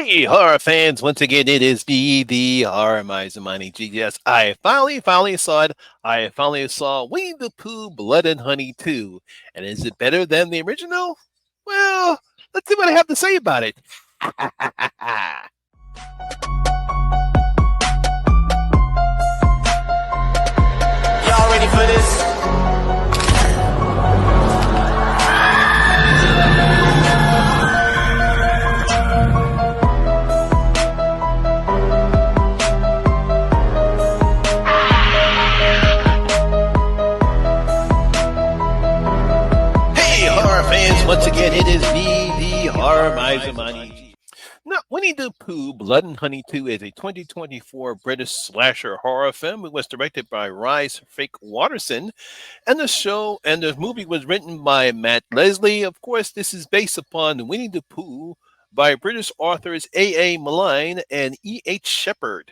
Hey, horror fans! Once again, it is me, the Horror Miser Money G. Yes, I finally saw it. I finally saw Winnie the Pooh, Blood and Honey 2. And is it better than the original? Well, let's see what I have to say about it. Y'all ready for this? Hey, horror fans! Once again, it is me, the Horror Miser Money G. Now, Winnie the Pooh, Blood and Honey 2 is a 2024 British slasher horror film. It was directed by Rhys Fake Watterson, and the movie was written by Matt Leslie. Of course, this is based upon Winnie the Pooh by British authors A. Malign and E. Shepard.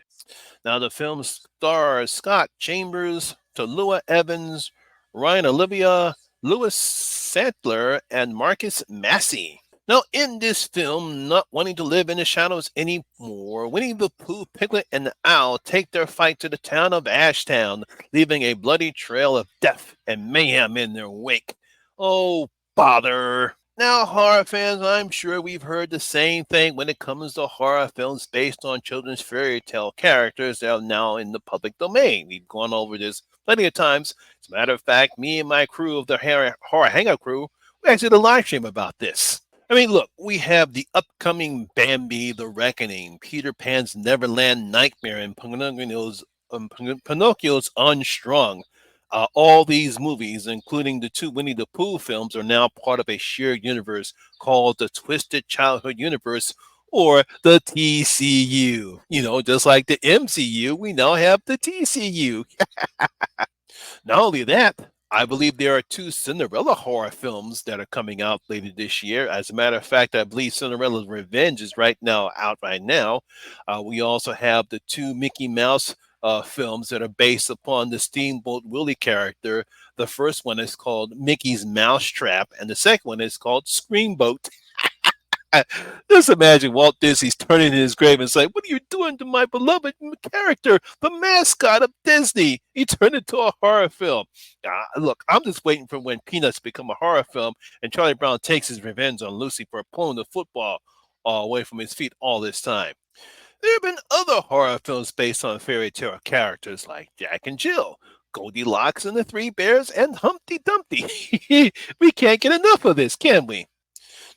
Now, the film stars Scott Chambers, Tallulah Evans, Ryan Olivia, Louis Santler, and Marcus Massey. Now, in this film, not wanting to live in the shadows anymore, Winnie the Pooh, Piglet, and the Owl take their fight to the town of Ashtown, leaving a bloody trail of death and mayhem in their wake. Oh, bother. Now, horror fans, I'm sure we've heard the same thing when it comes to horror films based on children's fairy tale characters that are now in the public domain. We've gone over this plenty of times. As a matter of fact, me and my crew of the Horror Hangout crew, we actually did a live stream about this. I mean, look, we have the upcoming Bambi the Reckoning, Peter Pan's Neverland Nightmare, and Pinocchio's Unstrung. All these movies, including the two Winnie the Pooh films, are now part of a shared universe called the Twisted Childhood Universe, or the TCU. You know, just like the MCU, we now have the TCU. Not only that, I believe there are two Cinderella horror films that are coming out later this year. As a matter of fact, I believe Cinderella's Revenge is right now out right now. We also have the two Mickey Mouse films that are based upon the Steamboat Willie character. The first one is called Mickey's Mousetrap, and the second one is called Screamboat. Just imagine Walt Disney's turning in his grave and saying, "What are you doing to my beloved character, the mascot of Disney?" He turned into a horror film. Look, I'm just waiting for when Peanuts become a horror film and Charlie Brown takes his revenge on Lucy for pulling the football away from his feet all this time. There have been other horror films based on fairy tale characters like Jack and Jill, Goldilocks and the Three Bears, and Humpty Dumpty. We can't get enough of this, can we?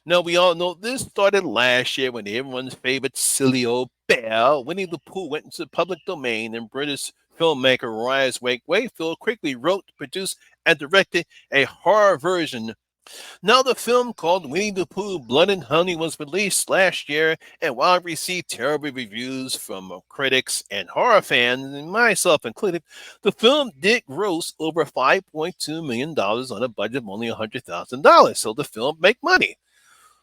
Now, we all know this started last year when everyone's favorite silly old bear, Winnie the Pooh, went into the public domain, and British filmmaker Rhys Wakefield quickly wrote, produced, and directed a horror version. Now, the film called Winnie the Pooh, Blood and Honey was released last year, and while it received terrible reviews from critics and horror fans, and myself included, the film did gross over $5.2 million on a budget of only $100,000, so the film made money.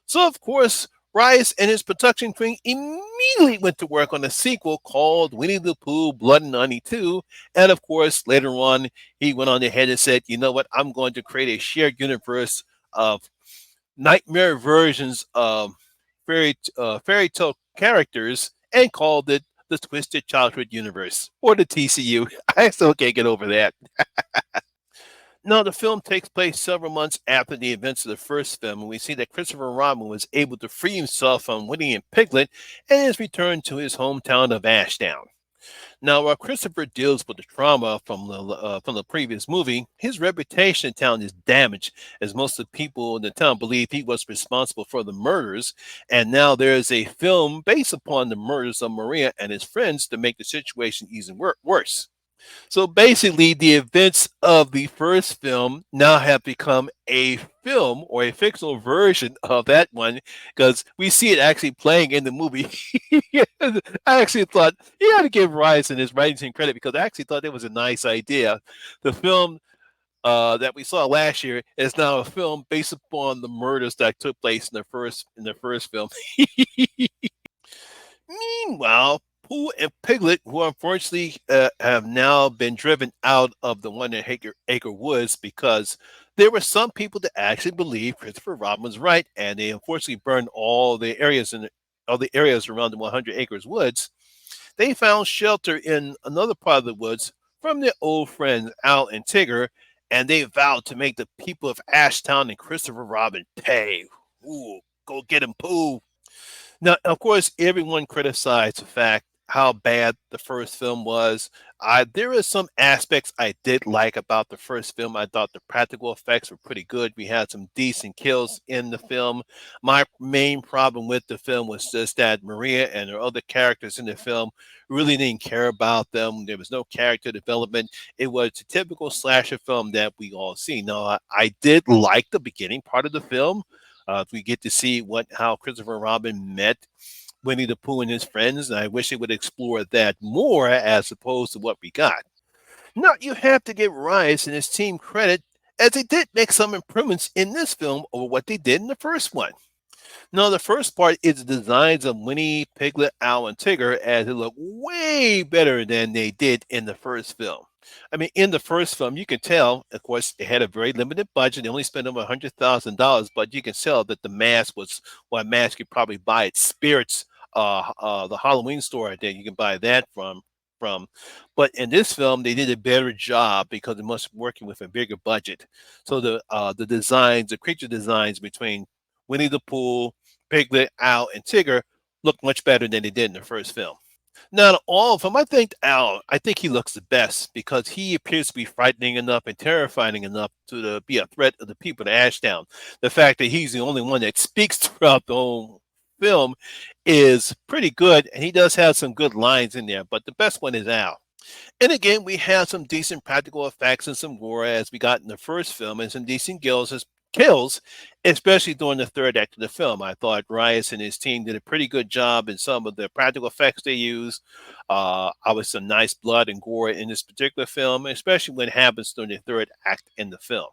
So, of course, Rice and his production team immediately went to work on a sequel called Winnie the Pooh, Blood and Honey 2. And, of course, later on, he went on ahead and said, you know what, I'm going to create a shared universe of nightmare versions of fairy tale characters and called it the Twisted Childhood Universe, or the TCU. I still can't get over that. Now, the film takes place several months after the events of the first film, and we see that Christopher Robin was able to free himself from Winnie and Piglet and has returned to his hometown of Ashdown. Now, while Christopher deals with the trauma from the previous movie, his reputation in town is damaged, as most of the people in the town believe he was responsible for the murders. And now there is a film based upon the murders of Maria and his friends to make the situation even worse. So basically, the events of the first film now have become a film or a fictional version of that one because we see it actually playing in the movie. I actually thought you got to give Rice and his writing team credit because I actually thought it was a nice idea. The film that we saw last year is now a film based upon the murders that took place in the first film. Meanwhile, Pooh and Piglet, who unfortunately have now been driven out of the One Acre Woods because there were some people that actually believed Christopher Robin was right, and they unfortunately burned all the areas or the areas around the 100 acres woods, they found shelter in another part of the woods from their old friends Al and Tigger, and they vowed to make the people of Ashtown and Christopher Robin pay. Ooh, go get him, Pooh. Now, of course, everyone criticized the fact how bad the first film was. There is some aspects I did like about the first film. I thought the practical effects were pretty good. We had some decent kills in the film. My main problem with the film was just that Maria and her other characters in the film really didn't care about them. There was no character development. It was a typical slasher film that we all see. Now, I did like the beginning part of the film. We get to see how Christopher Robin met Winnie the Pooh and his friends, and I wish they would explore that more as opposed to what we got. Now, you have to give Rice and his team credit as they did make some improvements in this film over what they did in the first one. No, the first part is the designs of Winnie, Piglet, Owl, and Tigger as they look way better than they did in the first film. I mean, in the first film, you can tell, of course, they had a very limited budget. They only spent over $100,000, but you can tell that the mask was what mask you probably buy at Spirits, the Halloween store that you can buy that from. But in this film, they did a better job because they must be working with a bigger budget. So the designs, the creature designs between Winnie the Pooh, Piglet, Owl, and Tigger look much better than they did in the first film. Now, of all of them, I think Owl, I think he looks the best because he appears to be frightening enough and terrifying enough to be a threat to the people of Ashdown. The fact that he's the only one that speaks throughout the whole film is pretty good, and he does have some good lines in there, but the best one is Al. And again, we have some decent practical effects and some gore as we got in the first film, and some decent kills, especially during the third act of the film. I thought Rice and his team did a pretty good job in some of the practical effects they used. I was some nice blood and gore in this particular film, especially when it happens during the third act in the film.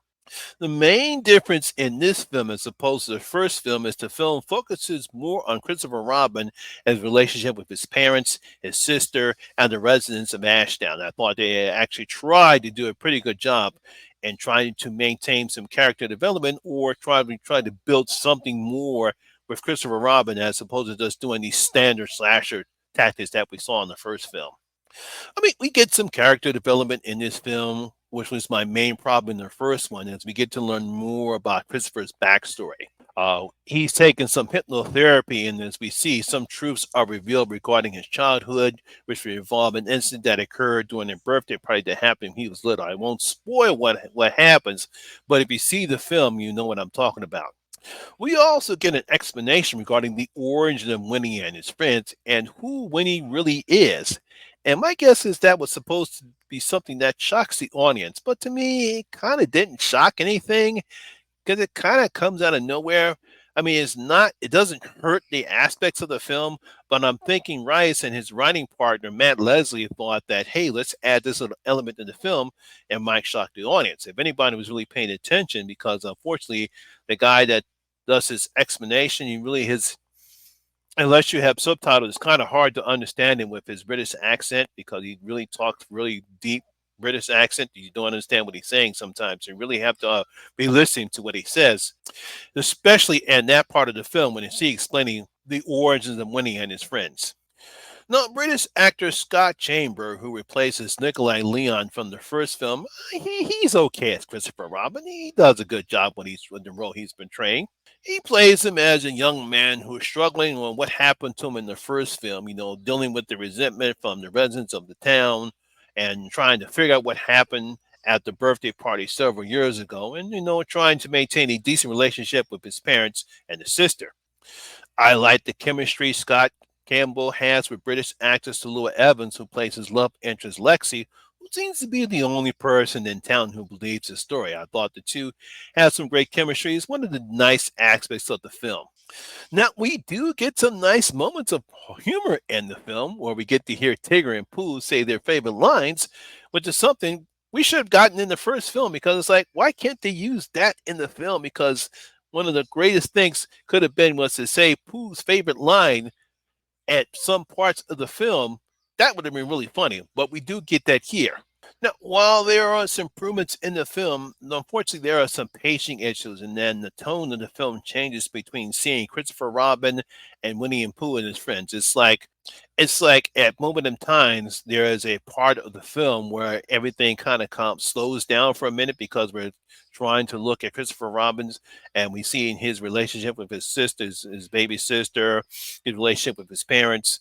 The main difference in this film as opposed to the first film is the film focuses more on Christopher Robin and his relationship with his parents, his sister, and the residents of Ashdown. I thought they actually tried to do a pretty good job in trying to maintain some character development or try to build something more with Christopher Robin as opposed to just doing these standard slasher tactics that we saw in the first film. I mean, we get some character development in this film, which was my main problem in the first one, as we get to learn more about Christopher's backstory. He's taken some hypnotherapy, and as we see, some truths are revealed regarding his childhood, which will involve an incident that occurred during a birthday party that happened when he was little. I won't spoil what happens, but if you see the film, you know what I'm talking about. We also get an explanation regarding the origin of Winnie and his friends and who Winnie really is. And my guess is that was supposed to be something that shocks the audience, but to me, it kind of didn't shock anything because it kind of comes out of nowhere. I mean, it doesn't hurt the aspects of the film, but I'm thinking Rice and his writing partner, Matt Leslie, thought that, hey, let's add this little element in the film and might shock the audience. If anybody was really paying attention, because unfortunately, the guy that does his explanation, he really his unless you have subtitles, it's kind of hard to understand him with his British accent because he really talks really deep British accent. You don't understand what he's saying sometimes. You really have to be listening to what he says, especially in that part of the film when you see explaining the origins of Winnie and his friends. Now, British actor Scott Chamber, who replaces Nikolai Leon from the first film, he's okay as Christopher Robin. He does a good job when he's in the role he's portraying. He plays him as a young man who is struggling with what happened to him in the first film, dealing with the resentment from the residents of the town and trying to figure out what happened at the birthday party several years ago and, trying to maintain a decent relationship with his parents and his sister. I like the chemistry Scott Campbell has with British actress Tallulah Evans, who plays his love interest Lexi, who seems to be the only person in town who believes his story. I thought the two had some great chemistry. It's one of the nice aspects of the film. Now, we do get some nice moments of humor in the film where we get to hear Tigger and Pooh say their favorite lines, which is something we should have gotten in the first film because it's like, why can't they use that in the film? Because one of the greatest things could have been was to say Pooh's favorite line at some parts of the film. That would have been really funny, but we do get that here. Now, while there are some improvements in the film, unfortunately, there are some pacing issues, and then the tone of the film changes between seeing Christopher Robin and Winnie and Pooh and his friends. It's like at moment in times there is a part of the film where everything kind of slows down for a minute because we're trying to look at Christopher Robin's and we see in his relationship with his sister, his baby sister, his relationship with his parents,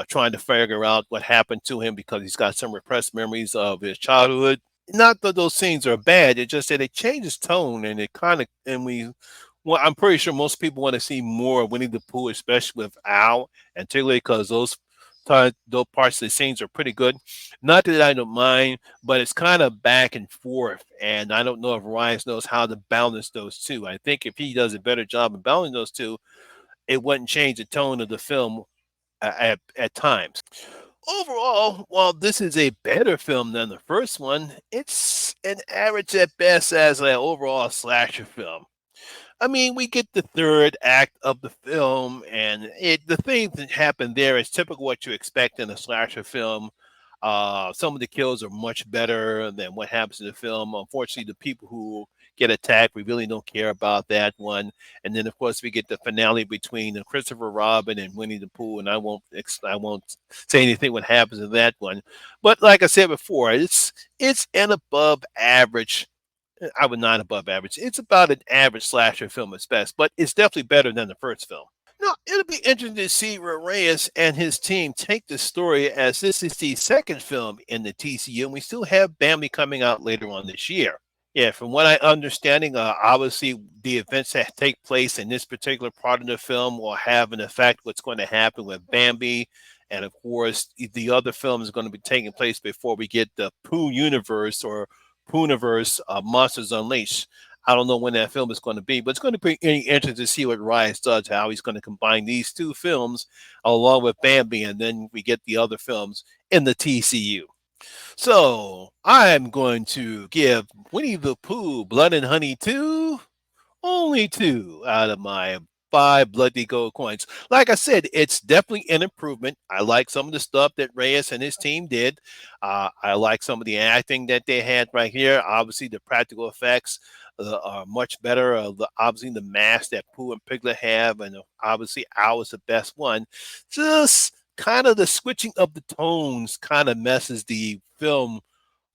trying to figure out what happened to him because he's got some repressed memories of his childhood. Not that those scenes are bad, it's just that it changes tone and it kind of and we well, I'm pretty sure most people want to see more of Winnie the Pooh, especially with Al and Tigger, because those parts of the scenes are pretty good. Not that I don't mind, but it's kind of back and forth, and I don't know if Rice knows how to balance those two. I think if he does a better job of balancing those two, it wouldn't change the tone of the film at times. Overall, while this is a better film than the first one, it's an average at best as an overall slasher film. I mean, we get the third act of the film, and the things that happen there is typical what you expect in a slasher film. Some of the kills are much better than what happens in the film. Unfortunately, the people who get attacked, we really don't care about that one. And then, of course, we get the finale between Christopher Robin and Winnie the Pooh, and I won't say anything what happens in that one. But like I said before, it's an above average I would not above average. It's about an average slasher film at best, but it's definitely better than the first film. Now, it'll be interesting to see where Reyes and his team take this story as this is the second film in the TCU, and we still have Bambi coming out later on this year. Yeah, from what I understanding, obviously the events that take place in this particular part of the film will have an effect what's going to happen with Bambi, and of course the other film is going to be taking place before we get the Pooh universe or Pooniverse, Monsters Unleashed. I don't know when that film is going to be, but it's going to be interesting to see what Rice does, how he's going to combine these two films along with Bambi, and then we get the other films in the TCU. So I'm going to give Winnie the Pooh Blood and Honey 2 only 2 out of my 5 bloody gold coins. Like I said, it's definitely an improvement. I like some of the stuff that Reyes and his team did. I like some of the acting that they had right here. Obviously, the practical effects are much better. Obviously, the mask that Pooh and Piglet have, and obviously, Owl is the best one. Just kind of the switching of the tones kind of messes the film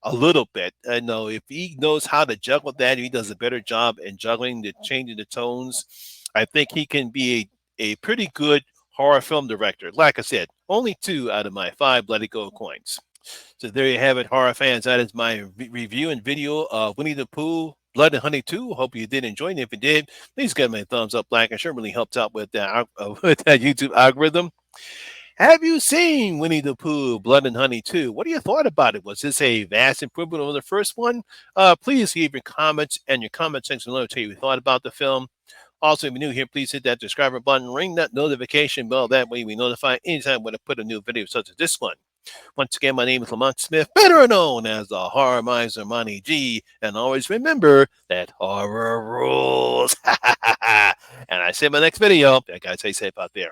a little bit. I know if he knows how to juggle that, if he does a better job in juggling the changing the tones, I think he can be a pretty good horror film director. Like I said, only 2 out of my 5 bloody gold coins. So there you have it, horror fans. That is my review and video of Winnie the Pooh. Blood and Honey 2. Hope you did enjoy it. If you did, please give me a thumbs up, like, and sure really helps out with that with that YouTube algorithm. Have you seen Winnie the Pooh, Blood and Honey 2? What do you thought about it? Was this a vast improvement over the first one? Please leave your comments and your comment section below. Tell you what you thought about the film. Also, if you're new here, please hit that subscribe button, ring that notification bell. That way we notify anytime when I put a new video such as this one. Once again, my name is Lamont Smith, better known as the Horror Miser Money G. And always remember that horror rules. And I see you in my next video. Yeah, guys, stay safe out there.